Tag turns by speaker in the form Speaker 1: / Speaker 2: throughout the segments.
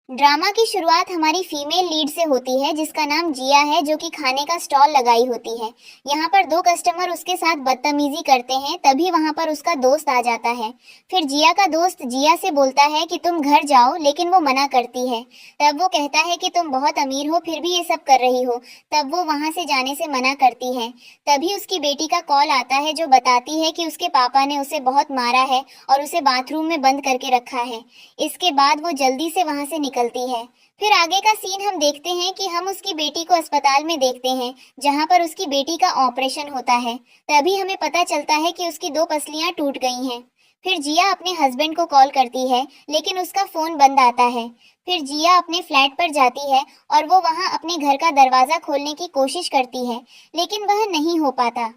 Speaker 1: Drama की शुरुआत हमारी फीमेल लीड से होती है जिसका नाम जिया है, जो कि खाने का स्टॉल लगाई होती है। यहाँ पर दो कस्टमर उसके साथ बदतमीजी करते हैं, तभी वहाँ पर उसका दोस्त आ जाता है। फिर जिया का दोस्त जिया से बोलता है कि तुम घर जाओ, लेकिन वो मना करती है। तब वो कहता है कि तुम बहुत अमीर हो फिर भी ये सब कर रही हो। तब वो वहाँ से जाने से मना करती है। तभी उसकी बेटी का कॉल आता है जो बताती है कि उसके पापा ने उसे बहुत मारा है और उसे बाथरूम में बंद करके रखा है। इसके बाद वो जल्दी से वहां से निकलती है। फिर आगे का सीन हम देखते हैं कि हम उसकी बेटी को अस्पताल में देखते हैं, जहां पर उसकी बेटी का ऑपरेशन होता है। तभी हमें पता चलता है कि उसकी दो पसलियां टूट गई हैं। फिर जिया अपने हस्बैंड को कॉल करती है, लेकिन उसका फोन बंद आता है। फिर जिया अपने फ्लैट पर जाती है और वो वहां अपने घर का दरवाजा खोलने की कोशिश करती है, लेकिन वह नहीं हो पाता।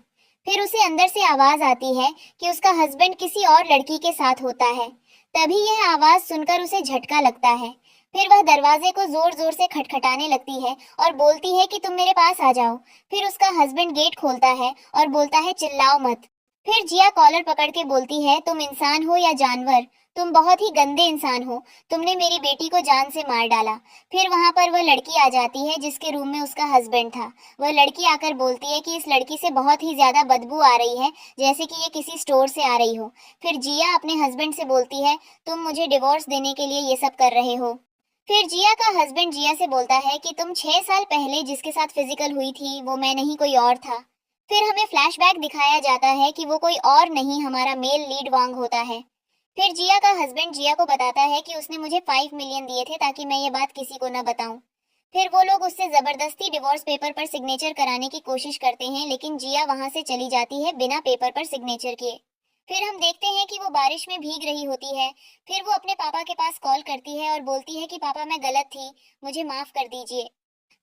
Speaker 1: फिर उसे अंदर से आवाज आती है कि उसका हस्बैंड किसी और लड़की के साथ होता है। तभी यह आवाज सुनकर उसे झटका लगता है। फिर वह दरवाजे को जोर जोर से खटखटाने लगती है और बोलती है कि तुम मेरे पास आ जाओ। फिर उसका हस्बैंड गेट खोलता है और बोलता है चिल्लाओ मत। फिर जिया कॉलर पकड़ के बोलती है तुम इंसान हो या जानवर, तुम बहुत ही गंदे इंसान हो। तुमने मेरी बेटी को जान से मार डाला। फिर वहां पर वह लड़की आ जाती है जिसके रूम में उसका हस्बैंड था। वह लड़की आकर बोलती है कि इस लड़की से बहुत ही ज्यादा बदबू आ रही है, जैसे कि ये किसी स्टोर से आ रही हो। फिर जिया अपने हस्बैंड से बोलती है तुम मुझे डिवोर्स देने के लिए ये सब कर रहे हो। फिर जिया का हस्बैंड जिया से बोलता है कि तुम 6 साल पहले जिसके साथ फिजिकल हुई थी वो मैं नहीं कोई और था। फिर हमें फ्लैशबैक दिखाया जाता है कि वो कोई और नहीं हमारा मेल लीड वांग होता है। फिर जिया का हस्बैंड जिया को बताता है कि उसने मुझे 5 मिलियन दिए थे ताकि मैं ये बात किसी को न बताऊं। फिर वो लोग उससे जबरदस्ती डिवोर्स पेपर पर सिग्नेचर कराने की कोशिश करते हैं, लेकिन जिया वहां से चली जाती है बिना पेपर पर सिग्नेचर किए। फिर हम देखते हैं कि वो बारिश में भीग रही होती है। फिर वो अपने पापा के पास कॉल करती है और बोलती है कि पापा मैं गलत थी, मुझे माफ कर दीजिए।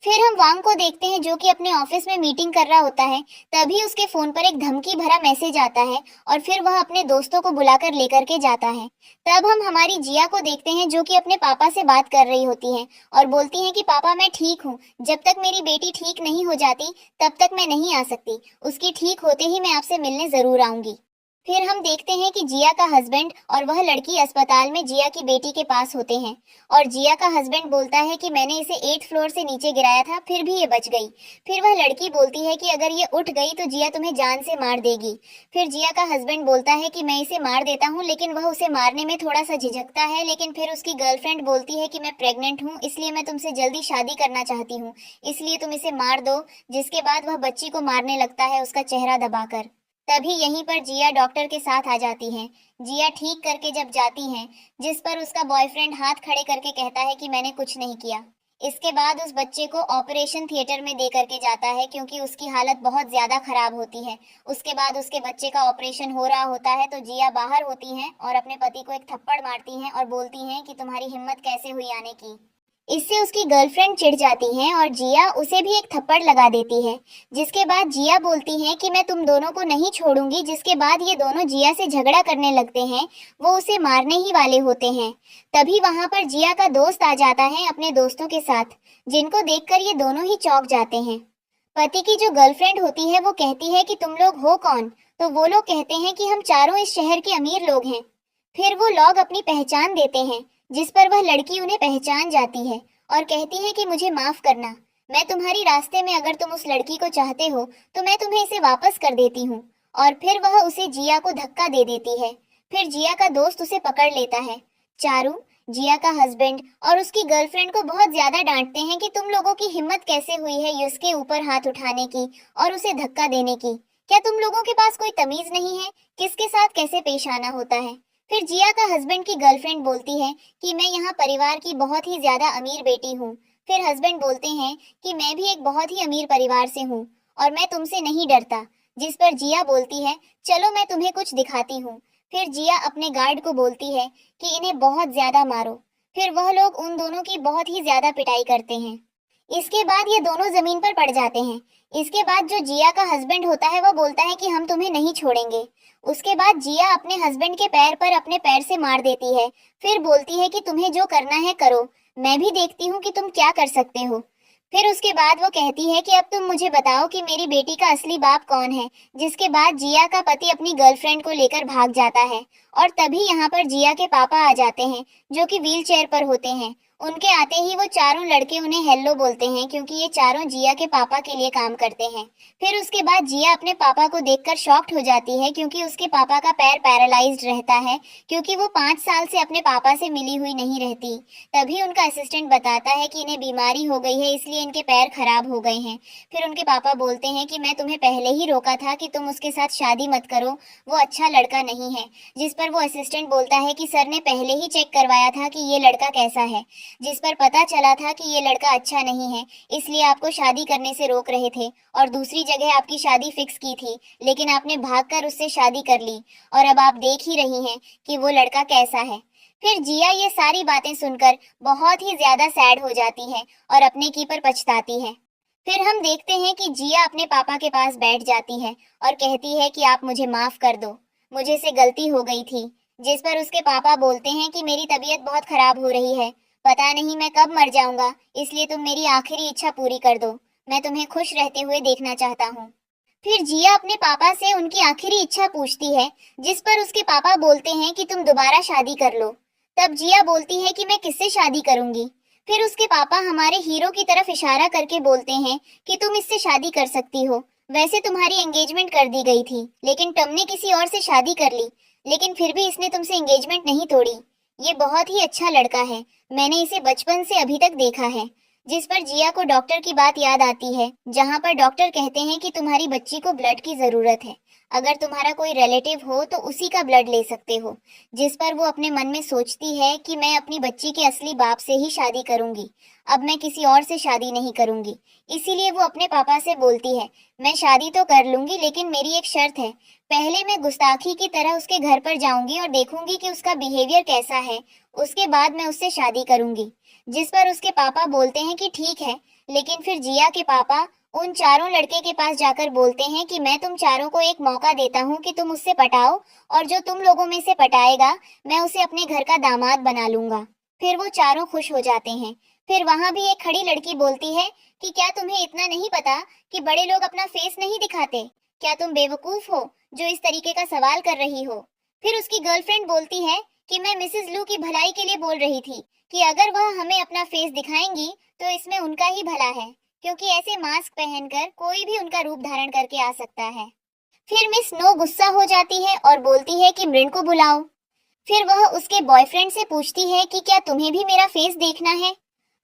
Speaker 1: फिर हम वांग को देखते हैं जो कि अपने ऑफिस में मीटिंग कर रहा होता है। तभी उसके फोन पर एक धमकी भरा मैसेज आता है और फिर वह अपने दोस्तों को बुलाकर लेकर के जाता है। तब हम हमारी जिया को देखते हैं जो कि अपने पापा से बात कर रही होती है और बोलती है कि पापा मैं ठीक हूँ, जब तक मेरी बेटी ठीक नहीं हो जाती तब तक मैं नहीं आ सकती। उसकी ठीक होते ही मैं आपसे मिलने जरूर आऊंगी। फिर हम देखते हैं कि जिया का हस्बैंड और वह लड़की अस्पताल में जिया की बेटी के पास होते हैं और जिया का हस्बैंड बोलता है कि मैंने इसे 8 फ्लोर से नीचे गिराया था फिर भी ये बच गई। फिर वह लड़की बोलती है कि अगर ये उठ गई तो जिया तुम्हें जान से मार देगी। फिर जिया का हस्बैंड बोलता है कि मैं इसे मार देता हूँ, लेकिन वह उसे मारने में थोड़ा सा झिझकता है। लेकिन फिर उसकी गर्लफ्रेंड बोलती है कि मैं प्रेग्नेंट हूँ, इसलिए मैं तुमसे जल्दी शादी करना चाहती हूँ, इसलिए तुम इसे मार दो। जिसके बाद वह बच्ची को मारने लगता है उसका चेहरा दबाकर। तभी यहीं पर जिया डॉक्टर के साथ आ जाती है। जिया ठीक करके जब जाती है, जिस पर उसका बॉयफ्रेंड हाथ खड़े करके कहता है कि मैंने कुछ नहीं किया। इसके बाद उस बच्चे को ऑपरेशन थिएटर में दे करके जाता है क्योंकि उसकी हालत बहुत ज्यादा खराब होती है। उसके बाद उसके बच्चे का ऑपरेशन हो रहा होता है तो जिया बाहर होती हैं और अपने पति को एक थप्पड़ मारती हैं और बोलती हैं कि तुम्हारी हिम्मत कैसे हुई आने की। इससे उसकी गर्लफ्रेंड चिढ़ जाती है और जिया उसे भी एक थप्पड़ लगा देती है। जिसके बाद जिया बोलती है कि मैं तुम दोनों को नहीं छोड़ूंगी। जिसके बाद ये दोनों जिया से झगड़ा करने लगते हैं, वो उसे मारने ही वाले होते हैं। तभी वहां पर जिया का दोस्त आ जाता है अपने दोस्तों के साथ, जिनको देखकर ये दोनों ही चौंक जाते हैं। पति की जो गर्लफ्रेंड होती है वो कहती है कि तुम लोग हो कौन, तो वो लोग कहते हैं कि हम चारों इस शहर के अमीर लोग हैं। फिर वो लोग अपनी पहचान देते हैं, जिस पर वह लड़की उन्हें पहचान जाती है और कहती है कि मुझे माफ करना, मैं तुम्हारी रास्ते में अगर तुम उस लड़की को चाहते हो तो मैं तुम्हें इसे वापस कर देती हूँ। और फिर वह उसे जिया को धक्का दे देती है। फिर जिया का दोस्त उसे पकड़ लेता है। चारू, जिया का हस्बैंड और उसकी गर्लफ्रेंड को बहुत ज्यादा डांटते हैं कि तुम लोगों की हिम्मत कैसे हुई है उसके ऊपर हाथ उठाने की और उसे धक्का देने की। क्या तुम लोगों के पास कोई तमीज नहीं है, किसके साथ कैसे पेश आना होता है। फिर जिया का हस्बैंड की गर्लफ्रेंड बोलती है कि मैं यहाँ परिवार की बहुत ही ज्यादा अमीर बेटी हूँ। फिर हस्बैंड बोलते हैं कि मैं भी एक बहुत ही अमीर परिवार से हूँ और मैं तुमसे नहीं डरता। जिस पर जिया बोलती है चलो मैं तुम्हें कुछ दिखाती हूँ। फिर जिया अपने गार्ड को बोलती है कि इन्हें बहुत ज्यादा मारो। फिर वह लोग उन दोनों की बहुत ही ज्यादा पिटाई करते हैं। इसके बाद ये दोनों जमीन पर पड़ जाते हैं। इसके बाद जो जिया का हस्बैंड होता है वो बोलता है कि हम तुम्हें नहीं छोड़ेंगे। उसके बाद जिया अपने हस्बैंड के पैर पर अपने पैर से मार देती है। फिर बोलती है कि तुम्हें जो करना है करो, मैं भी देखती हूँ कि तुम क्या कर सकते हो। फिर उसके बाद वो कहती है कि अब तुम मुझे बताओ कि मेरी बेटी का असली बाप कौन है। जिसके बाद जिया का पति अपनी गर्लफ्रेंड को लेकर भाग जाता है और तभी यहाँ पर जिया के पापा आ जाते हैं जो कि व्हील चेयर पर होते हैं उनके आते ही वो चारों लड़के उन्हें हेलो बोलते हैं क्योंकि ये चारों जिया के पापा के लिए काम करते हैं। फिर उसके बाद जिया अपने पापा को देखकर शॉक्ड हो जाती है क्योंकि उसके पापा का पैर पैरालाइज्ड रहता है क्योंकि वो 5 साल से अपने पापा से मिली हुई नहीं रहती। तभी उनका असिस्टेंट बताता है कि इन्हें बीमारी हो गई है इसलिए इनके पैर खराब हो गए हैं। फिर उनके पापा बोलते हैं कि मैं तुम्हें पहले ही रोका था कि तुम उसके साथ शादी मत करो, वो अच्छा लड़का नहीं है। जिस पर वो असिस्टेंट बोलता है कि सर ने पहले ही चेक करवाया था कि ये लड़का कैसा है, जिस पर पता चला था कि ये लड़का अच्छा नहीं है, इसलिए आपको शादी करने से रोक रहे थे और दूसरी जगह आपकी शादी फिक्स की थी, लेकिन आपने भागकर उससे शादी कर ली और अब आप देख ही रही हैं कि वो लड़का कैसा है। फिर जिया ये सारी बातें सुनकर बहुत ही ज्यादा सैड हो जाती है और अपने की पर पछताती है। फिर हम देखते हैं कि जिया अपने पापा के पास बैठ जाती है और कहती है कि आप मुझे माफ कर दो, मुझे से गलती हो गई थी। जिस पर उसके पापा बोलते हैं कि मेरी तबीयत बहुत खराब हो रही है, पता नहीं मैं कब मर जाऊंगा, इसलिए तुम मेरी आखिरी इच्छा पूरी कर दो, मैं तुम्हें खुश रहते हुए देखना चाहता हूँ। फिर जिया अपने पापा से उनकी आखिरी इच्छा पूछती है, जिस पर उसके पापा बोलते हैं कि तुम दोबारा शादी कर लो। तब जिया बोलती है कि मैं किससे शादी करूंगी। फिर उसके पापा हमारे हीरो की तरफ इशारा करके बोलते हैं कि तुम इससे शादी कर सकती हो, वैसे तुम्हारी एंगेजमेंट कर दी गई थी लेकिन तुमने किसी और से शादी कर ली, लेकिन फिर भी इसने तुमसे एंगेजमेंट नहीं तोड़ी। ये बहुत ही अच्छा लड़का है, मैंने इसे बचपन से अभी तक देखा है। जिस पर जिया को डॉक्टर की बात याद आती है, जहाँ पर डॉक्टर कहते हैं कि तुम्हारी बच्ची को ब्लड की जरूरत है, अगर तुम्हारा कोई रिलेटिव हो तो उसी का ब्लड ले सकते हो। जिस पर वो अपने मन में सोचती है कि मैं अपनी बच्ची के असली बाप से ही शादी करूंगी, अब मैं किसी और से शादी नहीं करूंगी। इसीलिए वो अपने पापा से बोलती है, मैं शादी तो कर लूंगी लेकिन मेरी एक शर्त है, पहले मैं गुस्ताखी की तरह उसके घर पर जाऊंगी और देखूंगी कि उसका बिहेवियर कैसा है, उसके बाद मैं उससे शादी करूंगी। जिस पर उसके पापा बोलते हैं कि ठीक है, लेकिन फिर जिया के पापा उन चारों लड़के के पास जाकर बोलते हैं कि मैं तुम चारों को एक मौका देता हूँ कि तुम उससे पटाओ और जो तुम लोगों में से पटाएगा मैं उसे अपने घर का दामाद बना लूंगा। फिर वो चारों खुश हो जाते हैं। फिर वहां भी एक खड़ी लड़की बोलती है कि क्या तुम्हें इतना नहीं पता कि बड़े लोग अपना फेस नहीं दिखाते, क्या तुम बेवकूफ हो जो इस तरीके का सवाल कर रही हो। फिर उसकी गर्लफ्रेंड बोलती है कि मैं मिसेस लू की भलाई के लिए बोल रही थी कि अगर वह हमें अपना फेस दिखाएंगी तो इसमें उनका ही भला है, क्योंकि ऐसे मास्क पहनकर कोई भी उनका रूप धारण करके आ सकता है। फिर मिस नो गुस्सा हो जाती है और बोलती है कि मृण को बुलाओ। फिर वह उसके बॉयफ्रेंड से पूछती है कि क्या तुम्हें भी मेरा फेस देखना है।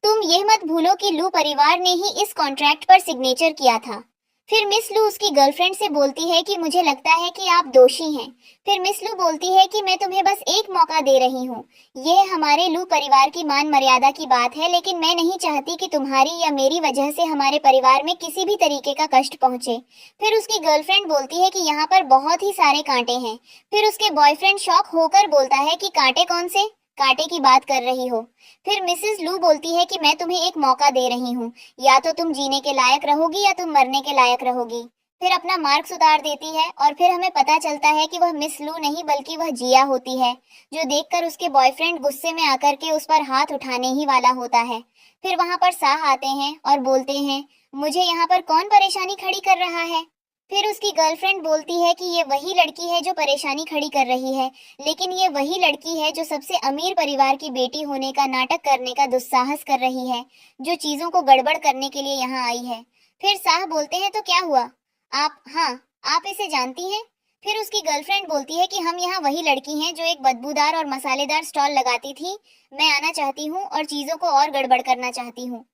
Speaker 1: तुम ये मत भूलो कि लू परिवार ने ही इस कॉन्ट्रैक्ट पर सिग्नेचर किया था। फिर मिस लू उसकी गर्लफ्रेंड से बोलती है कि मुझे लगता है कि आप दोषी हैं। फिर मिस लू बोलती है कि मैं तुम्हें बस एक मौका दे रही हूँ, यह हमारे लू परिवार की मान मर्यादा की बात है, लेकिन मैं नहीं चाहती कि तुम्हारी या मेरी वजह से हमारे परिवार में किसी भी तरीके का कष्ट पहुंचे। फिर उसकी गर्लफ्रेंड बोलती है कि यहाँ पर बहुत ही सारे कांटे हैं। फिर उसके बॉयफ्रेंड शॉक होकर बोलता है कि कांटे कौन से, कांटे की बात कर रही हो। फिर मिसेस लू बोलती है कि मैं तुम्हें एक मौका दे रही हूँ, या तो तुम जीने के लायक रहोगी या तुम मरने के लायक रहोगी। फिर अपना मार्क्स उतार देती है और फिर हमें पता चलता है कि वह मिस लू नहीं बल्कि वह जिया होती है, जो देखकर उसके बॉयफ्रेंड गुस्से में आकर के उस पर हाथ उठाने ही वाला होता है। फिर वहां पर साह आते हैं और बोलते हैं, मुझे यहाँ पर कौन परेशानी खड़ी कर रहा है। फिर उसकी गर्लफ्रेंड बोलती है कि ये वही लड़की है जो परेशानी खड़ी कर रही है, लेकिन ये वही लड़की है जो सबसे अमीर परिवार की बेटी होने का नाटक करने का दुस्साहस कर रही है, जो चीजों को गड़बड़ करने के लिए यहाँ आई है। फिर साह बोलते हैं, तो क्या हुआ, आप इसे जानती हैं। फिर उसकी गर्लफ्रेंड बोलती है कि हम यहाँ वही लड़की हैं जो एक बदबूदार और मसालेदार स्टॉल लगाती थी, मैं आना चाहती हूँ और चीजों को और गड़बड़ करना चाहती हूँ।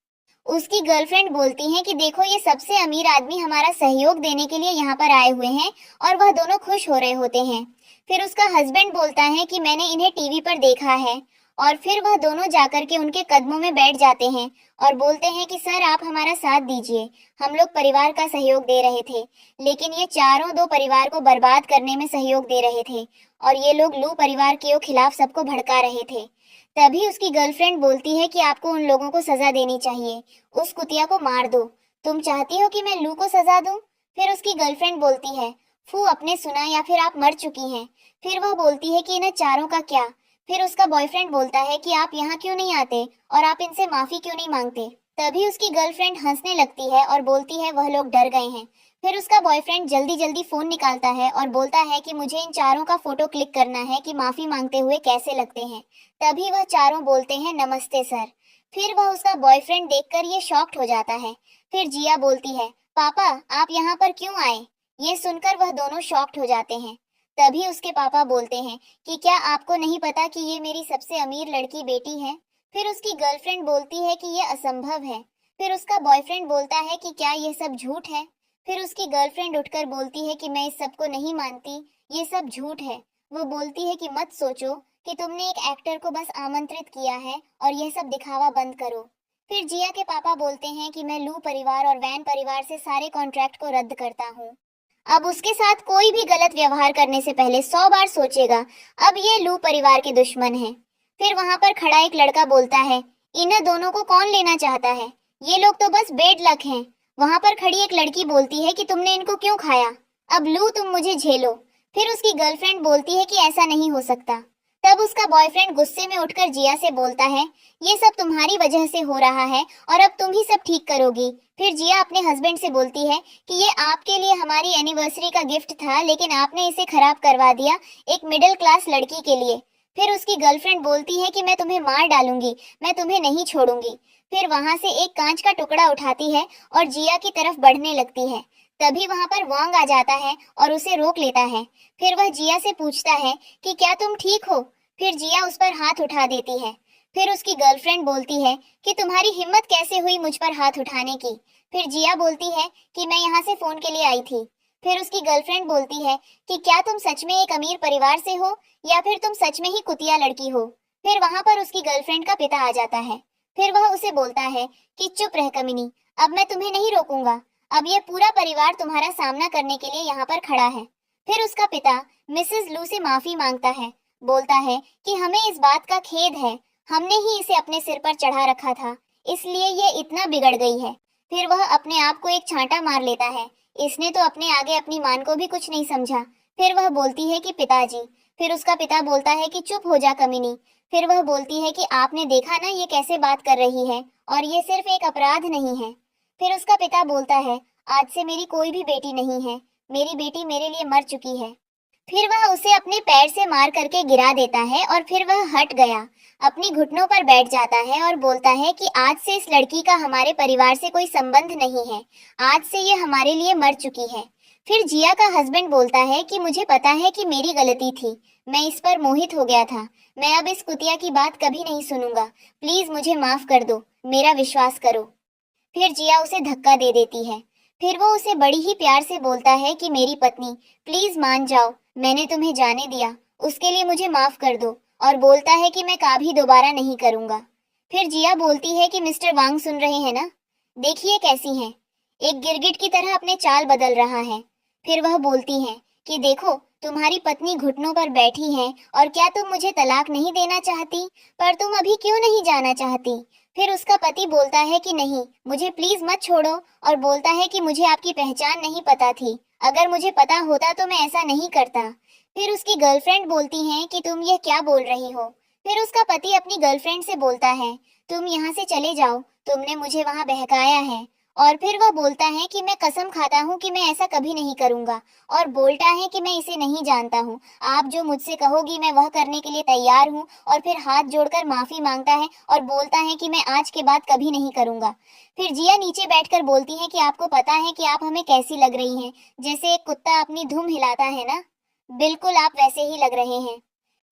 Speaker 1: उसकी गर्लफ्रेंड बोलती है कि देखो ये सबसे अमीर आदमी हमारा सहयोग देने के लिए यहाँ पर आए हुए हैं और वह दोनों खुश हो रहे होते हैं। फिर उसका हस्बैंड बोलता है कि मैंने इन्हें टीवी पर देखा है, और फिर वह दोनों जाकर के उनके कदमों में बैठ जाते हैं और बोलते हैं कि सर आप हमारा साथ दीजिए, हम लोग परिवार का सहयोग दे रहे थे, लेकिन ये चारों दो परिवार को बर्बाद करने में सहयोग दे रहे थे और ये लोग लू परिवार के खिलाफ सबको भड़का रहे थे। तभी उसकी गर्लफ्रेंड बोलती है कि आपको उन लोगों को सजा देनी चाहिए, उस कुतिया को मार दो। तुम चाहती हो कि मैं लू को सजा दूं? फिर उसकी गर्लफ्रेंड बोलती है, फू आपने सुना या फिर आप मर चुकी हैं। फिर वह बोलती है कि इन चारों का क्या। फिर उसका बॉयफ्रेंड बोलता है कि आप यहाँ क्यों नहीं आते और आप इनसे माफी क्यों नहीं मांगते। तभी उसकी गर्लफ्रेंड हंसने लगती है और बोलती है वह लोग डर गए हैं। फिर उसका बॉयफ्रेंड जल्दी जल्दी फोन निकालता है और बोलता है कि मुझे इन चारों का फोटो क्लिक करना है कि माफी मांगते हुए कैसे लगते हैं। तभी वह चारों बोलते हैं, नमस्ते सर। फिर वह उसका बॉयफ्रेंड देखकर ये शॉक्ड हो जाता है। फिर जिया बोलती है, पापा आप यहाँ पर क्यों आए? ये सुनकर वह दोनों शॉक्ड हो जाते हैं। तभी उसके पापा बोलते हैं कि क्या आपको नहीं पता कि ये मेरी सबसे अमीर लड़की बेटी है? फिर उसकी गर्लफ्रेंड बोलती है कि ये असंभव है। फिर उसका बॉयफ्रेंड बोलता है कि क्या ये सब झूठ है? फिर उसकी गर्लफ्रेंड उठकर बोलती है कि मैं इस सब को नहीं मानती, ये सब झूठ है। वो बोलती है कि मत सोचो कि तुमने एक एक्टर को बस आमंत्रित किया है और यह सब दिखावा बंद करो। फिर जिया के पापा बोलते हैं कि मैं लू परिवार और वैन परिवार से सारे कॉन्ट्रैक्ट को रद्द करता हूँ। अब उसके साथ कोई भी गलत व्यवहार करने से पहले 100 बार सोचेगा। अब ये लू परिवार के दुश्मन हैं। फिर वहां पर खड़ा एक लड़का बोलता है, इन दोनों को कौन लेना चाहता है? ये लोग तो बस बेड लक हैं। वहां पर खड़ी एक लड़की बोलती है कि तुमने इनको क्यों खाया? अब लू तुम मुझे झेलो। फिर उसकी गर्लफ्रेंड बोलती है कि ऐसा नहीं हो सकता। तब उसका बॉयफ्रेंड गुस्से में उठकर जिया से बोलता है, ये सब तुम्हारी वजह से हो रहा है और अब तुम ही सब ठीक करोगी। फिर जिया अपने हस्बैंड से बोलती है कि ये आपके लिए हमारी एनिवर्सरी का गिफ्ट था, लेकिन आपने इसे खराब करवा दिया एक मिडिल क्लास लड़की के लिए। फिर उसकी गर्लफ्रेंड बोलती है कि मैं तुम्हें मार डालूंगी, मैं तुम्हें नहीं छोड़ूंगी। फिर वहां से एक कांच का टुकड़ा उठाती है और जिया की तरफ बढ़ने लगती है। तभी वहां पर वांग आ जाता है और उसे रोक लेता है। फिर वह जिया से पूछता है कि क्या तुम ठीक हो? फिर जिया उस पर हाथ उठा देती है। फिर उसकी गर्लफ्रेंड बोलती है कि तुम्हारी हिम्मत कैसे हुई मुझ पर हाथ उठाने की? फिर जिया बोलती है कि मैं यहाँ से फोन के लिए आई थी। फिर उसकी गर्लफ्रेंड बोलती है कि क्या तुम सच में एक अमीर परिवार से हो या फिर तुम सच में ही कुतिया लड़की हो? फिर वहां पर उसकी गर्लफ्रेंड का पिता आ जाता है। फिर वह उसे बोलता है कि चुप रह कमीनी, अब मैं तुम्हें नहीं रोकूंगा। अब ये पूरा परिवार तुम्हारा सामना करने के लिए यहाँ पर खड़ा है। फिर उसका पिता मिसेस लू से माफी मांगता है, बोलता है कि हमें इस बात का खेद है, हमने ही इसे अपने सिर पर चढ़ा रखा था, इसलिए ये इतना बिगड़ गई है। फिर वह अपने आप को एक छांटा मार लेता है, इसने तो अपने आगे अपनी मान को भी कुछ नहीं समझा। फिर वह बोलती है कि पिताजी। फिर उसका पिता बोलता है कि चुप हो जा कमीनी। फिर वह बोलती है कि आपने देखा ना ये कैसे बात कर रही है, और ये सिर्फ एक अपराध नहीं है। फिर उसका पिता बोलता है, आज से मेरी कोई भी बेटी नहीं है, मेरी बेटी मेरे लिए मर चुकी है। फिर वह उसे अपने पैर से मार करके गिरा देता है और फिर वह हट गया, अपनी घुटनों पर बैठ जाता है और बोलता है कि आज से इस लड़की का हमारे परिवार से कोई संबंध नहीं है, आज से ये हमारे लिए मर चुकी है। फिर जिया का हस्बैंड बोलता है कि मुझे पता है कि मेरी गलती थी, मैं इस पर मोहित हो गया था, मैं अब इस कुतिया की बात कभी नहीं सुनूंगा, प्लीज मुझे माफ कर दो, मेरा विश्वास करो। फिर जिया उसे धक्का दे देती है। फिर वो उसे बड़ी ही प्यार से बोलता है कि मेरी पत्नी, प्लीज मान जाओ, मैंने तुम्हें जाने दिया, उसके लिए मुझे माफ कर दो, और बोलता है कि मैं कभी दोबारा नहीं करूंगा। फिर जिया बोलती है कि मिस्टर वांग सुन रहे हैं ना, देखिए कैसी हैं, एक गिरगिट की तरह अपने चाल बदल रहा है। फिर वह बोलती है कि देखो तुम्हारी पत्नी घुटनों पर बैठी है, और क्या तुम मुझे तलाक नहीं देना चाहती? पर तुम अभी क्यों नहीं जाना चाहती? फिर उसका पति बोलता है कि नहीं, मुझे प्लीज मत छोड़ो, और बोलता है कि मुझे आपकी पहचान नहीं पता थी, अगर मुझे पता होता तो मैं ऐसा नहीं करता। फिर उसकी गर्लफ्रेंड बोलती है कि तुम ये क्या बोल रही हो? फिर उसका पति अपनी गर्लफ्रेंड से बोलता है, तुम यहाँ से चले जाओ, तुमने मुझे वहां बहकाया है। और फिर वह बोलता है कि मैं कसम खाता हूँ कि मैं ऐसा कभी नहीं करूंगा, और बोलता है कि मैं इसे नहीं जानता हूँ, आप जो मुझसे कहोगी मैं वह करने के लिए तैयार हूँ। और फिर हाथ जोड़कर माफी मांगता है और बोलता है कि मैं आज के बाद कभी नहीं करूंगा। फिर जिया नीचे बैठकर बोलती है कि आपको पता है कि आप हमें कैसी लग रही हैं, जैसे एक कुत्ता अपनी धुम हिलाता है ना, बिल्कुल आप वैसे ही लग रहे हैं।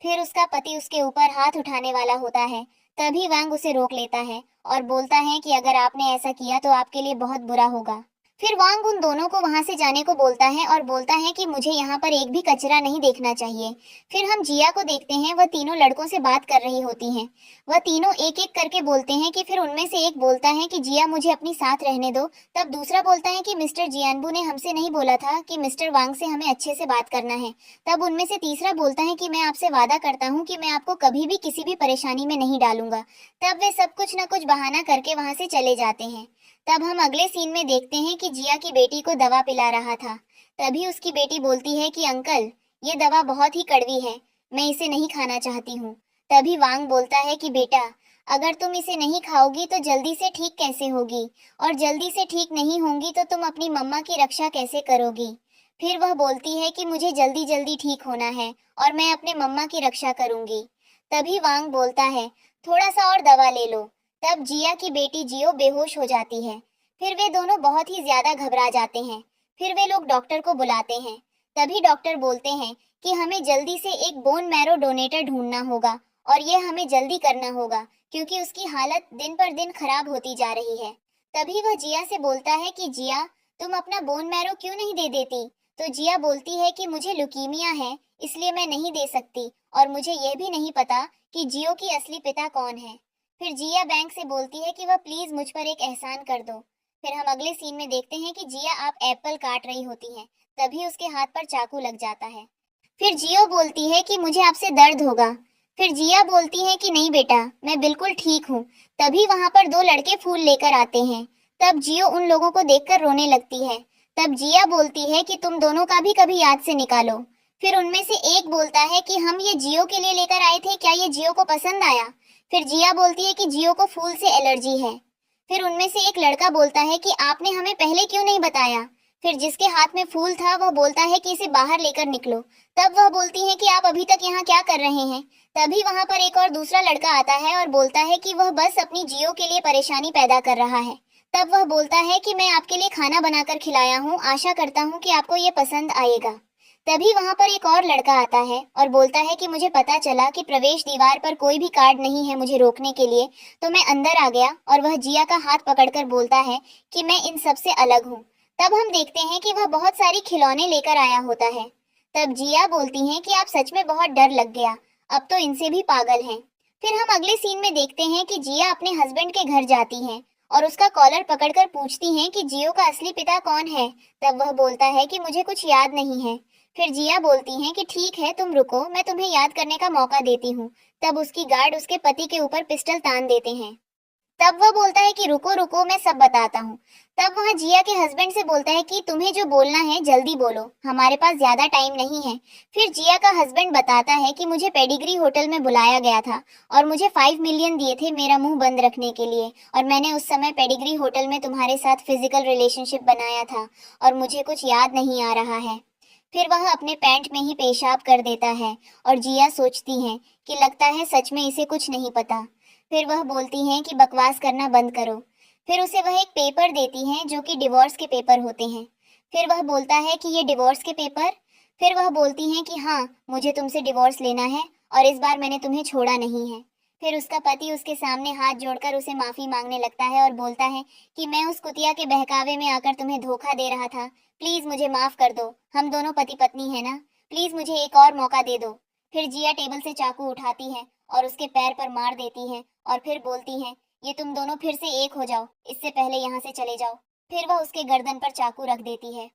Speaker 1: फिर उसका पति उसके ऊपर हाथ उठाने वाला होता है, तभी वांग उसे रोक लेता है और बोलता है कि अगर आपने ऐसा किया तो आपके लिए बहुत बुरा होगा। फिर वांग उन दोनों को वहां से जाने को बोलता है और बोलता है कि मुझे यहाँ पर एक भी कचरा नहीं देखना चाहिए। फिर हम जिया को देखते हैं, वह तीनों लड़कों से बात कर रही होती हैं। वह तीनों एक एक करके बोलते हैं कि फिर उनमें से एक बोलता है कि जिया मुझे अपनी साथ रहने दो। तब दूसरा बोलता है कि मिस्टर जियानबू ने हमसे नहीं बोला था कि मिस्टर वांग से हमें अच्छे से बात करना है। तब उनमें से तीसरा बोलता है कि मैं आपसे वादा करता हूँ कि मैं आपको कभी भी किसी भी परेशानी में नहीं डालूंगा। तब वे सब कुछ न कुछ बहाना करके वहां से चले जाते हैं। तब हम अगले सीन में देखते हैं कि जिया की बेटी को दवा पिला रहा था। तभी उसकी बेटी बोलती है कि अंकल, ये दवा बहुत ही कड़वी है, मैं इसे नहीं खाना चाहती हूँ। तभी वांग बोलता है कि बेटा, अगर तुम इसे नहीं खाओगी तो जल्दी से ठीक कैसे होगी, और जल्दी से ठीक नहीं होंगी तो तुम अपनी मम्मा की रक्षा कैसे करोगी? फिर वह बोलती है कि मुझे जल्दी जल्दी ठीक होना है और मैं अपने मम्मा की रक्षा करूंगी। तभी वांग बोलता है, थोड़ा सा और दवा ले लो। तब जिया की बेटी जियो बेहोश हो जाती है। फिर वे दोनों बहुत ही ज्यादा घबरा जाते हैं। फिर वे लोग डॉक्टर को बुलाते हैं। तभी डॉक्टर बोलते हैं कि हमें जल्दी से एक बोन मैरो डोनेटर ढूंढना होगा और ये हमें जल्दी करना होगा क्योंकि उसकी हालत दिन पर दिन खराब होती जा रही है। तभी वह जिया से बोलता है कि जिया, तुम अपना बोन मैरो क्यों नहीं दे देती? तो जिया बोलती है कि मुझे लुकीमिया है, इसलिए मैं नहीं दे सकती और मुझे यह भी नहीं पता कि जियो की असली पिता कौन है। फिर जिया बैंक से बोलती है कि वह प्लीज मुझ पर एक एहसान कर दो। फिर हम अगले सीन में देखते हैं कि जिया आप एप्पल काट रही होती है, तभी उसके हाथ पर चाकू लग जाता है। फिर जियो बोलती है कि मुझे आपसे दर्द होगा। फिर जिया बोलती है कि नहीं बेटा, मैं बिल्कुल ठीक हूँ। तभी वहां पर दो लड़के फूल लेकर आते हैं। तब जियो उन लोगों को देखकर रोने लगती है। तब जिया बोलती है कि तुम दोनों का भी कभी याद से निकालो। फिर उनमें से एक बोलता है कि हम ये जियो के लिए लेकर आए थे, क्या ये जियो को पसंद आया? फिर जिया बोलती है कि जियो को फूल से एलर्जी है। फिर उनमें से एक लड़का बोलता है कि आपने हमें पहले क्यों नहीं बताया? फिर जिसके हाथ में फूल था वह बोलता है कि इसे बाहर लेकर निकलो। तब वह बोलती है कि आप अभी तक यहाँ क्या कर रहे हैं? तभी वहां पर एक और दूसरा लड़का आता है और बोलता है कि वह बस अपनी जियो के लिए परेशानी पैदा कर रहा है। तब वह बोलता है कि मैं आपके लिए खाना बनाकर खिलाया हूँ, आशा करता हूँ कि आपको ये पसंद आएगा। तभी वहां पर एक और लड़का आता है और बोलता है कि मुझे पता चला कि प्रवेश दीवार पर कोई भी कार्ड नहीं है मुझे रोकने के लिए, तो मैं अंदर आ गया। और वह जिया का हाथ पकड़कर बोलता है कि मैं इन सब से अलग हूँ। तब हम देखते हैं कि वह बहुत सारी खिलौने लेकर आया होता है। तब जिया बोलती हैं कि आप सच में बहुत डर लग गया, अब तो इनसे भी पागल हैं। फिर हम अगले सीन में देखते हैं कि जिया अपने हस्बैंड के घर जाती हैं और उसका कॉलर पकड़कर पूछती हैं कि जियो का असली पिता कौन है। तब वह बोलता है कि मुझे कुछ याद नहीं है। फिर जिया बोलती हैं कि ठीक है, तुम रुको, मैं तुम्हें याद करने का मौका देती हूँ। तब उसकी गार्ड उसके पति के ऊपर पिस्टल तान देते हैं। तब वह बोलता है कि रुको रुको, मैं सब बताता हूँ। तब वह जिया के हस्बैंड से बोलता है कि तुम्हें जो बोलना है जल्दी बोलो, हमारे पास ज्यादा टाइम नहीं है। फिर जिया का हस्बैंड बताता है कि मुझे पेडिग्री होटल में बुलाया गया था और मुझे 5 मिलियन दिए थे मेरा मुंह बंद रखने के लिए, और मैंने उस समय पेडिग्री होटल में तुम्हारे साथ फिजिकल रिलेशनशिप बनाया था और मुझे कुछ याद नहीं आ रहा है। फिर वह अपने पैंट में ही पेशाब कर देता है और जिया सोचती है कि लगता है सच में इसे कुछ नहीं पता। फिर वह बोलती हैं कि बकवास करना बंद करो। फिर उसे वह एक पेपर देती हैं जो कि डिवोर्स के पेपर होते हैं। फिर वह बोलता है कि ये डिवोर्स के पेपर? फिर वह बोलती हैं कि हाँ, मुझे तुमसे डिवोर्स लेना है और इस बार मैंने तुम्हें छोड़ा नहीं है। फिर उसका पति उसके सामने हाथ जोड़कर उसे माफी मांगने लगता है और बोलता है कि मैं उस कुतिया के बहकावे में आकर तुम्हें धोखा दे रहा था, प्लीज मुझे माफ कर दो, हम दोनों पति पत्नी है ना, प्लीज मुझे एक और मौका दे दो। फिर जिया टेबल से चाकू उठाती है और उसके पैर पर मार देती है और फिर बोलती है ये तुम दोनों फिर से एक हो जाओ, इससे पहले यहाँ से चले जाओ। फिर वह उसके गर्दन पर चाकू रख देती है।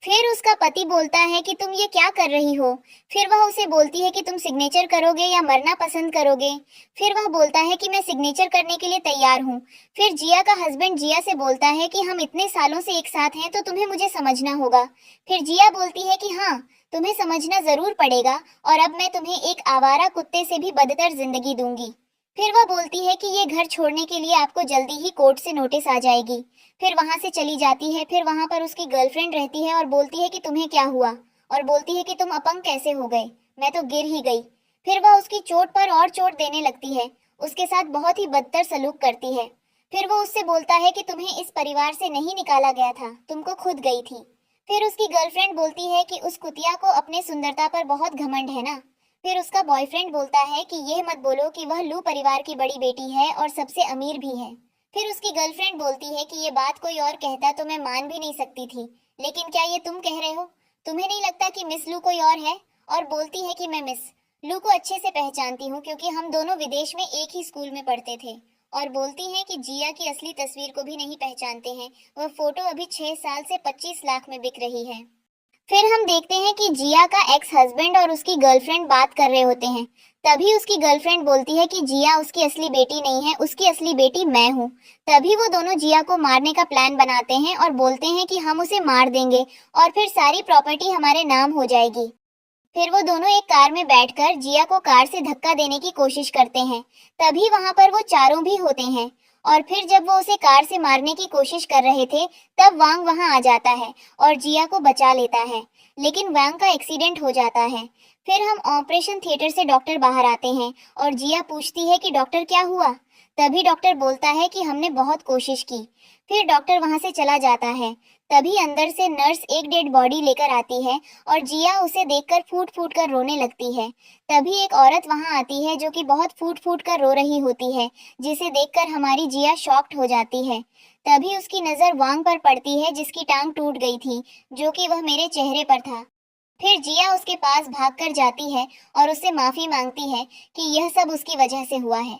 Speaker 1: फिर उसका पति बोलता है कि तुम ये क्या कर रही हो? फिर वह उसे बोलती है कि तुम सिग्नेचर करोगे या मरना पसंद करोगे? फिर वह बोलता है कि मैं सिग्नेचर करने के लिए तैयार हूँ। फिर जिया का हस्बैंड जिया से बोलता है कि हम इतने सालों से एक साथ हैं तो तुम्हें मुझे समझना होगा। फिर जिया बोलती है कि हाँ, तुम्हें समझना जरूर पड़ेगा और अब मैं तुम्हें एक आवारा कुत्ते से भी बदतर जिंदगी दूंगी। फिर वह बोलती है कि ये घर छोड़ने के लिए आपको जल्दी ही कोर्ट से नोटिस आ जाएगी। फिर वहां से चली जाती है। फिर वहां पर उसकी गर्लफ्रेंड रहती है और बोलती है कि तुम्हें क्या हुआ, और बोलती है कि तुम अपंग कैसे हो गए, मैं तो गिर ही गई। फिर वह उसकी चोट पर और चोट देने लगती है, उसके साथ बहुत ही बदतर सलूक करती है। फिर वो उससे बोलता है कि तुम्हें इस परिवार से नहीं निकाला गया था, तुमको खुद गई थी। फिर उसकी गर्लफ्रेंड बोलती है कि उस कुतिया को अपने सुंदरता पर बहुत घमंड है ना। फिर उसका बॉयफ्रेंड बोलता है कि यह मत बोलो कि वह लू परिवार की बड़ी बेटी है और सबसे अमीर भी है। फिर उसकी गर्लफ्रेंड बोलती है कि ये बात कोई और कहता तो मैं मान भी नहीं सकती थी, लेकिन क्या ये तुम कह रहे हो? तुम्हें नहीं लगता कि मिस लू कोई और है? और बोलती है कि मैं मिस लू को अच्छे से पहचानती हूँ क्योंकि हम दोनों विदेश में एक ही स्कूल में पढ़ते थे। और बोलती है कि जिया की असली तस्वीर को भी नहीं पहचानते हैं, वह फोटो अभी 6 साल से 25 लाख में बिक रही है। फिर हम देखते हैं कि जिया का एक्स हस्बैंड और उसकी गर्लफ्रेंड बात कर रहे होते हैं। तभी उसकी गर्लफ्रेंड बोलती है कि जिया उसकी असली बेटी नहीं है, उसकी असली बेटी मैं हूँ। तभी वो दोनों जिया को मारने का प्लान बनाते हैं और बोलते हैं कि हम उसे मार देंगे और फिर सारी प्रॉपर्टी हमारे नाम हो जाएगी। फिर वो दोनों एक कार में बैठकर जिया को कार से धक्का देने की कोशिश करते हैं। तभी वहां पर वो चारों भी होते हैं और फिर जब वो उसे कार से मारने की कोशिश कर रहे थे तब वांग वहां आ जाता है और जिया को बचा लेता है, लेकिन वांग का एक्सीडेंट हो जाता है। फिर हम ऑपरेशन थिएटर से डॉक्टर बाहर आते हैं और जिया पूछती है कि डॉक्टर क्या हुआ? तभी डॉक्टर बोलता है कि हमने बहुत कोशिश की। फिर डॉक्टर वहां से चला जाता है। तभी अंदर से नर्स एक डेड बॉडी लेकर आती है और जिया उसे देखकर फूट फूट कर रोने लगती है। तभी एक औरत वहां आती है जो कि बहुत फूट फूट कर रो रही होती है, जिसे देखकर हमारी जिया शॉक्ड हो जाती है। तभी उसकी नजर वांग पर पड़ती है जिसकी टांग टूट गई थी, जो कि वह मेरे चेहरे पर था। फिर जिया उसके पास भागकर जाती है और उससे माफी मांगती है कि यह सब उसकी वजह से हुआ है।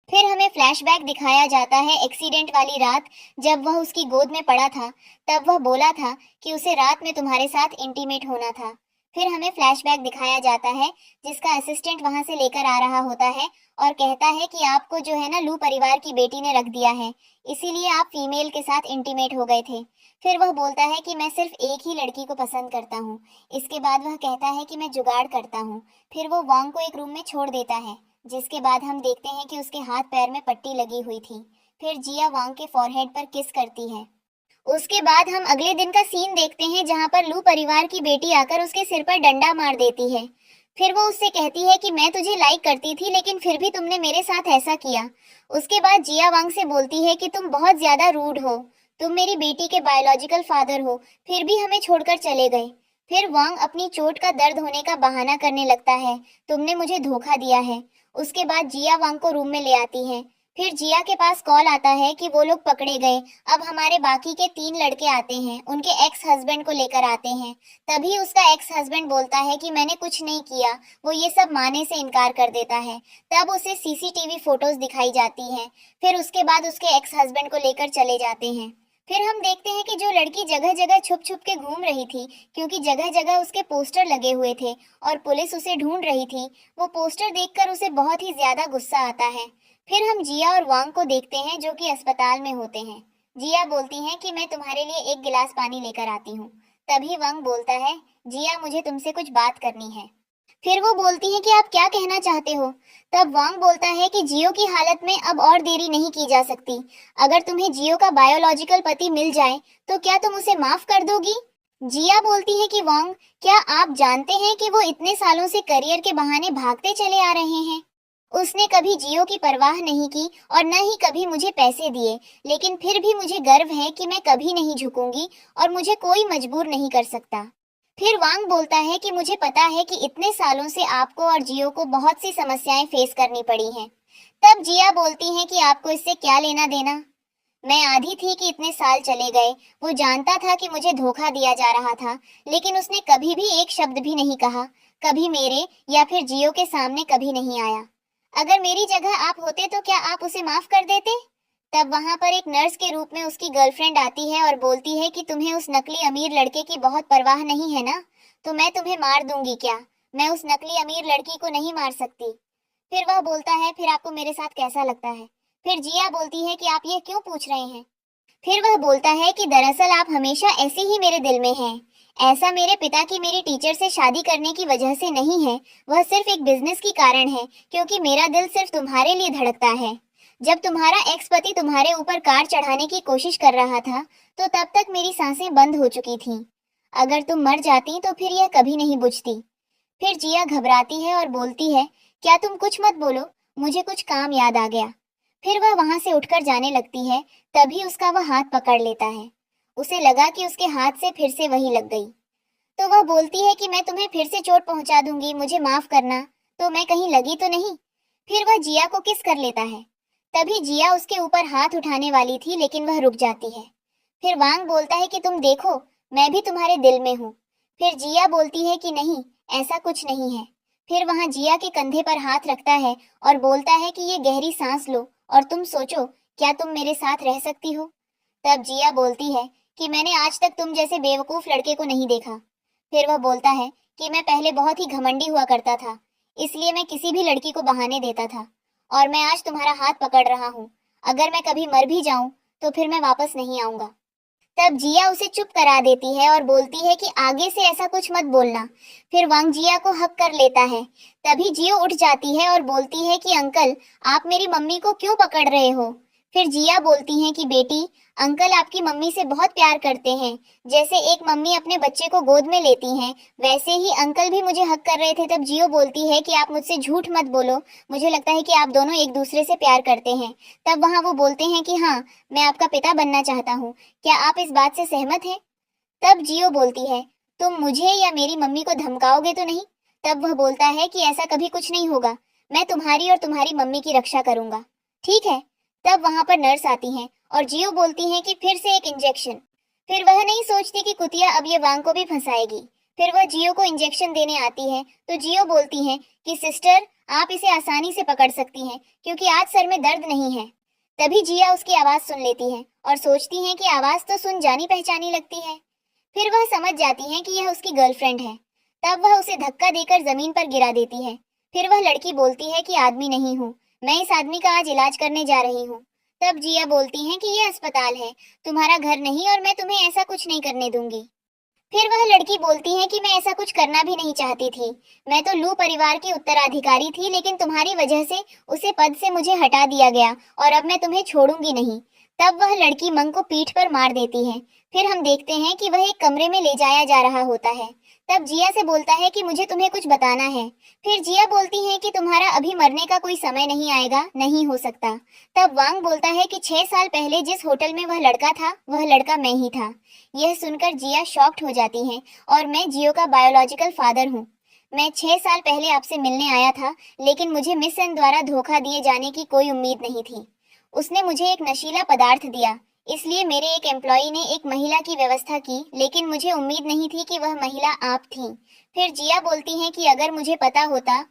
Speaker 1: फिर हमें फ्लैशबैक दिखाया जाता है एक्सीडेंट वाली रात, जब वह उसकी गोद में पड़ा था। तब वह बोला था कि उसे रात में तुम्हारे साथ इंटीमेट होना था। फिर हमें फ्लैशबैक दिखाया जाता है जिसका असिस्टेंट वहां से लेकर आ रहा होता है और कहता है कि आपको जो है ना लू परिवार की बेटी ने रख दिया है, इसीलिए आप फीमेल के साथ इंटीमेट हो गए थे। फिर वह बोलता है कि मैं सिर्फ एक ही लड़की को पसंद करता हूँ। इसके बाद वह कहता है कि मैं जुगाड़ करता हूँ। फिर वो वांग को एक रूम में छोड़ देता है, जिसके बाद हम देखते हैं कि उसके हाथ पैर में पट्टी लगी हुई थी। फिर जिया वांग के फॉरहेड पर किस करती है। उसके बाद हम अगले दिन का सीन देखते हैं जहां पर लू परिवार की बेटी आकर उसके सिर पर डंडा मार देती है। फिर वो उससे कहती है कि मैं तुझे लाइक करती थी लेकिन फिर भी तुमने मेरे साथ ऐसा किया। उसके बाद जिया वांग से बोलती है कि तुम बहुत ज्यादा रूड हो, तुम मेरी बेटी के बायोलॉजिकल फादर हो, फिर भी हमें छोड़कर चले गए। फिर वांग अपनी चोट का दर्द होने का बहाना करने लगता है, तुमने मुझे धोखा दिया है। उसके बाद जिया वांग को रूम में ले आती है। फिर जिया के पास कॉल आता है कि वो लोग पकड़े गए। अब हमारे बाकी के 3 लड़के आते हैं, उनके एक्स हस्बैंड को लेकर आते हैं। तभी उसका एक्स हस्बैंड बोलता है कि मैंने कुछ नहीं किया, वो ये सब मानने से इनकार कर देता है। तब उसे सीसीटीवी फोटोज दिखाई जाती हैं। फिर उसके बाद उसके एक्स हस्बैंड को लेकर चले जाते हैं। फिर हम देखते हैं कि जो लड़की जगह जगह छुप छुप के घूम रही थी, क्योंकि जगह जगह उसके पोस्टर लगे हुए थे और पुलिस उसे ढूंढ रही थी, वो पोस्टर देखकर उसे बहुत ही ज्यादा गुस्सा आता है। फिर हम जिया और वांग को देखते हैं जो कि अस्पताल में होते हैं। जिया बोलती है कि मैं तुम्हारे लिए एक गिलास पानी लेकर आती हूँ। तभी वांग बोलता है, जिया मुझे तुमसे कुछ बात करनी है। फिर वो बोलती है कि आप क्या कहना चाहते हो। तब वांग बोलता है कि जियो की हालत में अब और देरी नहीं की जा सकती। अगर तुम्हें जियो का बायोलॉजिकल पति मिल जाए तो क्या तुम उसे माफ कर दोगी। जिया बोलती है कि वांग, क्या आप जानते हैं कि वो इतने सालों से करियर के बहाने भागते चले आ रहे हैं। उसने कभी जियो की परवाह नहीं की और न ही कभी मुझे पैसे दिए, लेकिन फिर भी मुझे गर्व है कि मैं कभी नहीं झुकूंगी और मुझे कोई मजबूर नहीं कर सकता। फिर वांग बोलता है कि मुझे पता है कि इतने सालों से आपको और जियो को बहुत सी समस्याएं फेस करनी पड़ी हैं। तब जिया बोलती है कि आपको इससे क्या लेना देना। मैं आधी थी कि इतने साल चले गए, वो जानता था कि मुझे धोखा दिया जा रहा था, लेकिन उसने कभी भी एक शब्द भी नहीं कहा, कभी मेरे या फिर जियो के सामने कभी नहीं आया। अगर मेरी जगह आप होते तो क्या आप उसे माफ कर देते। तब वहां पर एक नर्स के रूप में उसकी गर्लफ्रेंड आती है और बोलती है कि तुम्हें उस नकली अमीर लड़के की बहुत परवाह नहीं है ना, तो मैं तुम्हें मार दूंगी क्या। मैं उस नकली अमीर लड़की को नहीं मार सकती। फिर वह बोलता है, फिर आपको मेरे साथ कैसा लगता है। फिर जिया बोलती है कि आप ये क्यों पूछ रहे हैं। फिर वह बोलता है कि दरअसल आप हमेशा ऐसे ही मेरे दिल में हैं। ऐसा मेरे पिता की मेरी टीचर से शादी करने की वजह से नहीं है, वह सिर्फ एक बिजनेस की कारण है, क्योंकि मेरा दिल सिर्फ तुम्हारे लिए धड़कता है। जब तुम्हारा एक्स पति तुम्हारे ऊपर कार चढ़ाने की कोशिश कर रहा था, तो तब तक मेरी सांसें बंद हो चुकी थीं। अगर तुम मर जाती तो फिर यह कभी नहीं बुझती। फिर जिया घबराती है और बोलती है, क्या तुम कुछ मत बोलो, मुझे कुछ काम याद आ गया। फिर वह वहां से उठकर जाने लगती है। तभी उसका वह हाथ पकड़ लेता है। उसे लगा कि उसके हाथ से फिर से वही लग गई, तो वह बोलती है कि मैं तुम्हें फिर से चोट पहुंचा दूंगी, मुझे माफ करना। तो मैं कहीं लगी तो नहीं। फिर वह जिया को किस कर लेता है। तभी जिया उसके ऊपर हाथ उठाने वाली थी, लेकिन वह रुक जाती है। फिर वांग बोलता है कि तुम देखो, मैं भी तुम्हारे दिल में हूँ। फिर जिया बोलती है कि नहीं, ऐसा कुछ नहीं है। फिर वहां जिया के कंधे पर हाथ रखता है और बोलता है कि ये गहरी सांस लो और तुम सोचो, क्या तुम मेरे साथ रह सकती हो। तब जिया बोलती है कि मैंने आज तक तुम जैसे बेवकूफ लड़के को नहीं देखा। फिर वह बोलता है कि मैं पहले बहुत ही घमंडी हुआ करता था, इसलिए मैं किसी भी लड़की को बहाने देता था, और मैं आज तुम्हारा हाथ पकड़ रहा हूँ। अगर मैं कभी मर भी जाऊं तो फिर मैं वापस नहीं आऊंगा। तब जिया उसे चुप करा देती है और बोलती है कि आगे से ऐसा कुछ मत बोलना। फिर वांग जिया को हक कर लेता है। तभी जियो उठ जाती है और बोलती है कि अंकल, आप मेरी मम्मी को क्यों पकड़ रहे हो। फिर जिया बोलती हैं कि बेटी, अंकल आपकी मम्मी से बहुत प्यार करते हैं। जैसे एक मम्मी अपने बच्चे को गोद में लेती हैं, वैसे ही अंकल भी मुझे हक कर रहे थे। तब जियो बोलती है कि आप मुझसे झूठ मत बोलो, मुझे लगता है कि आप दोनों एक दूसरे से प्यार करते हैं। तब वहां वो बोलते हैं कि हाँ, मैं आपका पिता बनना चाहता हूँ, क्या आप इस बात से सहमत हैं? तब जियो बोलती है, तुम मुझे या मेरी मम्मी को धमकाओगे तो नहीं? तब वह बोलता है कि ऐसा कभी कुछ नहीं होगा, मैं तुम्हारी और तुम्हारी मम्मी की रक्षा करूंगा, ठीक है? तब वहां पर नर्स आती हैं और जियो बोलती हैं कि फिर से एक इंजेक्शन। फिर वह नहीं सोचती कि कुतिया अब ये वांग को भी फंसाएगी। फिर वह जियो को इंजेक्शन देने आती है तो जियो बोलती है कि सिस्टर, आप इसे आसानी से पकड़ सकती हैं क्योंकि आज सर में दर्द नहीं है। तभी जिया उसकी आवाज सुन लेती है और सोचती है कि आवाज तो सुन जानी पहचानी लगती है। फिर वह समझ जाती है कि यह उसकी गर्लफ्रेंड है। तब वह उसे धक्का देकर जमीन पर गिरा देती है। फिर वह लड़की बोलती है कि आदमी नहीं हूँ, मैं इस आदमी का आज इलाज करने जा रही हूँ। तब जिया बोलती है कि यह अस्पताल है, तुम्हारा घर नहीं, और मैं तुम्हें ऐसा कुछ नहीं करने दूंगी। फिर वह लड़की बोलती है कि मैं ऐसा कुछ करना भी नहीं चाहती थी, मैं तो लू परिवार की उत्तराधिकारी थी, लेकिन तुम्हारी वजह से उसे पद से मुझे हटा दिया गया और अब मैं तुम्हें छोड़ूंगी नहीं। तब वह लड़की मंग को पीठ पर मार देती है। फिर हम देखते हैं कि वह एक कमरे में ले जाया जा रहा होता है। तब जिया से बोलता है कि मुझे तुम्हें कुछ बताना है। फिर जिया बोलती है कि तुम्हारा अभी मरने का कोई समय नहीं आएगा, नहीं हो सकता। तब वांग बोलता है कि 6 साल पहले जिस होटल में वह लड़का था, वह लड़का मैं ही था। यह सुनकर जिया शॉक्ड हो जाती है, और मैं जियो का बायोलॉजिकल फादर हूँ। मैं 6 साल पहले आपसे मिलने आया था, लेकिन मुझे मिस एन द्वारा धोखा दिए जाने की कोई उम्मीद नहीं थी। उसने मुझे एक नशीला पदार्थ दिया, इसलिए मेरे एक एम्प्लॉई ने एक महिला की व्यवस्था की, लेकिन मुझे उम्मीद नहीं थी कि वह महिला आप थी। फिर जिया बोलती है कि अगर मुझे पता होता।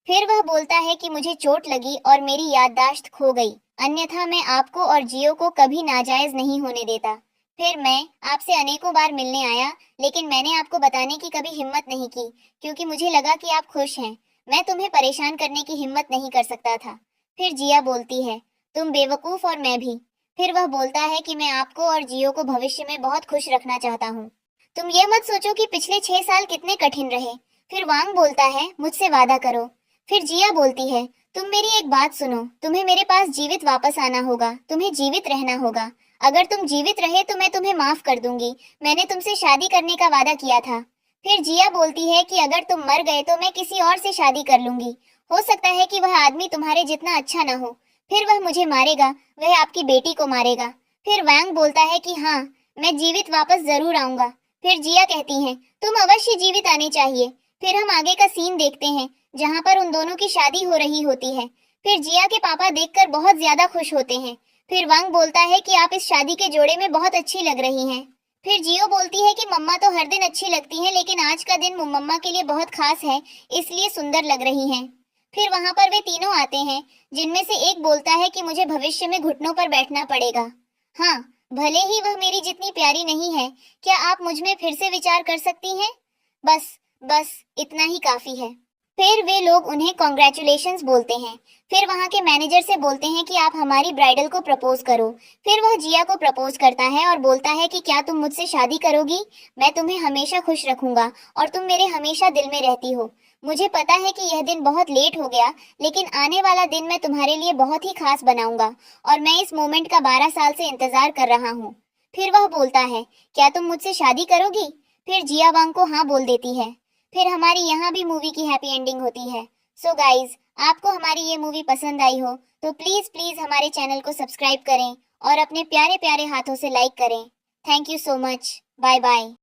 Speaker 1: फिर वह बोलता है कि मुझे चोट लगी और मेरी याददाश्त खो गई, अन्यथा मैं आपको और जियो को कभी नाजायज नहीं होने देता। फिर मैं आपसे अनेकों बार मिलने आया, लेकिन मैंने आपको बताने की कभी हिम्मत नहीं की, क्योंकि मुझे लगा कि आप खुश हैं। मैं तुम्हें परेशान करने की हिम्मत नहीं कर सकता था। फिर जिया बोलती है, तुम बेवकूफ और मैं भी। फिर वह बोलता है कि मैं आपको और जियो को भविष्य में बहुत खुश रखना चाहता हूँ। तुम ये मत सोचो कि पिछले 6 साल कितने कठिन रहे। फिर वांग बोलता है, मुझसे वादा करो। फिर जिया बोलती है, तुम मेरी एक बात सुनो, तुम्हें मेरे पास जीवित वापस आना होगा, तुम्हें जीवित रहना होगा। अगर तुम जीवित रहे तो मैं तुम्हें माफ कर दूंगी, मैंने तुमसे शादी करने का वादा किया था। फिर जिया बोलती है कि अगर तुम मर गए तो मैं किसी और से शादी कर लूंगी, हो सकता है कि वह आदमी तुम्हारे जितना अच्छा ना हो। फिर वह मुझे मारेगा, वह आपकी बेटी को मारेगा। फिर वांग बोलता है कि हाँ, मैं जीवित वापस जरूर आऊंगा। फिर जिया कहती है, तुम अवश्य जीवित आने चाहिए। फिर हम आगे का सीन देखते हैं, जहाँ पर उन दोनों की शादी हो रही होती है। फिर जिया के पापा देखकर बहुत ज्यादा खुश होते हैं। फिर वांग बोलता है कि आप इस शादी के जोड़े में बहुत अच्छी लग रही हैं। फिर जियो बोलती है कि मम्मा तो हर दिन अच्छी लगती हैं, लेकिन आज का दिन मम्मा के लिए बहुत खास है, इसलिए सुंदर लग रही हैं। फिर वहां पर वे तीनों आते हैं, जिनमें से एक बोलता है कि मुझे भविष्य में घुटनों पर बैठना पड़ेगा। हाँ, भले ही वह मेरी जितनी प्यारी नहीं है, क्या आप मुझ में फिर से विचार कर सकती हैं? बस, बस इतना ही काफी है। फिर वे लोग उन्हें कॉन्ग्रेचुलेशंस बोलते हैं। फिर वहां के मैनेजर से बोलते हैं कि आप हमारी ब्राइडल को प्रपोज करो। फिर वह जिया को प्रपोज करता है और बोलता है कि क्या तुम मुझसे शादी करोगी? मैं तुम्हें हमेशा खुश रखूंगा और तुम मेरे हमेशा दिल में रहती हो। मुझे पता है कि यह दिन बहुत लेट हो गया, लेकिन आने वाला दिन मैं तुम्हारे लिए बहुत ही खास बनाऊंगा, और मैं इस मोमेंट का 12 साल से इंतजार कर रहा हूँ। फिर वह बोलता है, क्या तुम मुझसे शादी करोगी? फिर जिया वांग को हाँ बोल देती है। फिर हमारी यहाँ भी मूवी की हैप्पी एंडिंग होती है। सो गाइज, आपको हमारी ये मूवी पसंद आई हो तो प्लीज प्लीज हमारे चैनल को सब्सक्राइब करें और अपने प्यारे प्यारे हाथों से लाइक करें। Thank you so much. Bye bye.